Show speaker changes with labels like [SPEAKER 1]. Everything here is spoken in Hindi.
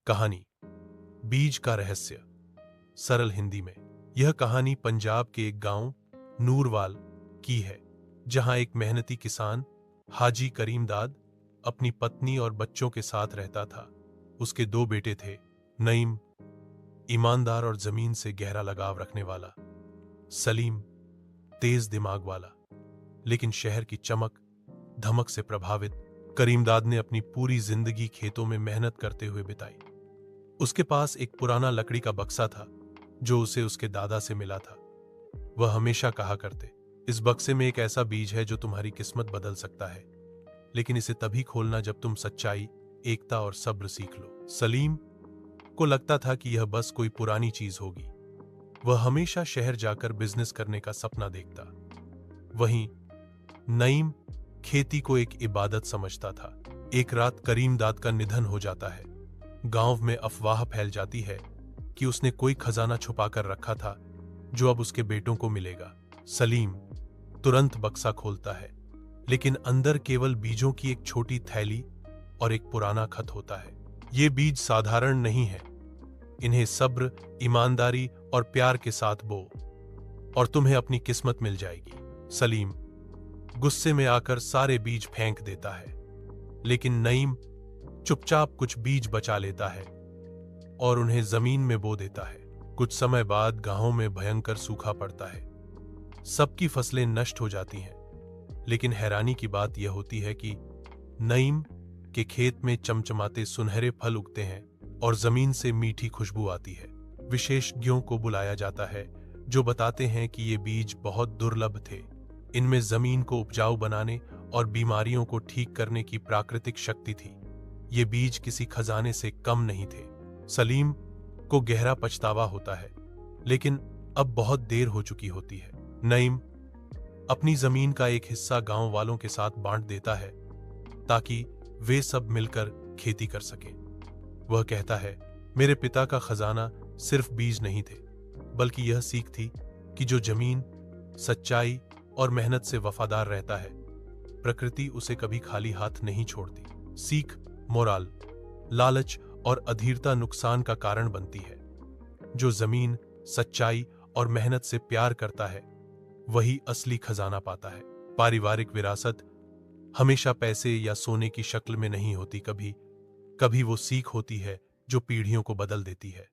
[SPEAKER 1] कहानी बीज का रहस्य। सरल हिंदी में यह कहानी पंजाब के एक गांव नूरवाल की है, जहां एक मेहनती किसान हाजी करीमदाद अपनी पत्नी और बच्चों के साथ रहता था। उसके दो बेटे थे, नईम ईमानदार और जमीन से गहरा लगाव रखने वाला, सलीम तेज दिमाग वाला। लेकिन शहर की चमक धमक से प्रभावित करीमदाद ने अपनी पूरी जिंदगी खेतों में मेहनत करते हुए बिताई। उसके पास एक पुराना लकड़ी का बक्सा था जो उसे उसके दादा से मिला था। वह हमेशा कहा करते, इस बक्से में एक ऐसा बीज है जो तुम्हारी किस्मत बदल सकता है, लेकिन इसे तभी खोलना जब तुम सच्चाई, एकता और सब्र सीख लो। सलीम को लगता था कि यह बस कोई पुरानी चीज होगी। वह हमेशा शहर जाकर बिजनेस करने का सपना देखता। वहीं नईम खेती को एक इबादत समझता था। एक रात करीमदाद का निधन हो जाता है। गांव में अफवाह फैल जाती है कि उसने कोई खजाना छुपा कर रखा था जो अब उसके बेटों को मिलेगा। सलीम तुरंत बक्सा खोलता है, लेकिन अंदर केवल बीजों की एक छोटी थैली और एक पुराना खत होता है। ये बीज साधारण नहीं है। इन्हें सब्र, ईमानदारी और प्यार के साथ बो और तुम्हें अपनी किस्मत मिल जाएगी। सलीम गुस्से में आकर सारे बीज फेंक देता है, लेकिन नईम चुपचाप कुछ बीज बचा लेता है और उन्हें जमीन में बो देता है। कुछ समय बाद गांव में भयंकर सूखा पड़ता है। सबकी फसलें नष्ट हो जाती हैं, लेकिन हैरानी की बात यह होती है कि नईम के खेत में चमचमाते सुनहरे फल उगते हैं और जमीन से मीठी खुशबू आती है। विशेषज्ञों को बुलाया जाता है जो बताते हैं कि ये बीज बहुत दुर्लभ थे। इनमें जमीन को उपजाऊ बनाने और बीमारियों को ठीक करने की प्राकृतिक शक्ति थी। ये बीज किसी खजाने से कम नहीं थे। सलीम को गहरा पछतावा होता है, लेकिन अब बहुत देर हो चुकी होती है। नईम अपनी जमीन का एक हिस्सा गांव वालों के साथ बांट देता है ताकि वे सब मिलकर खेती कर सकें। वह कहता है, मेरे पिता का खजाना सिर्फ बीज नहीं थे, बल्कि यह सीख थी कि जो जमीन सच्चाई और मेहनत से वफादार रहता है, प्रकृति उसे कभी खाली हाथ नहीं छोड़ती। सीख, मोराल, लालच और अधीरता नुकसान का कारण बनती है। जो जमीन, सच्चाई और मेहनत से प्यार करता है, वही असली खजाना पाता है। पारिवारिक विरासत हमेशा पैसे या सोने की शक्ल में नहीं होती। कभी कभी वो सीख होती है जो पीढ़ियों को बदल देती है।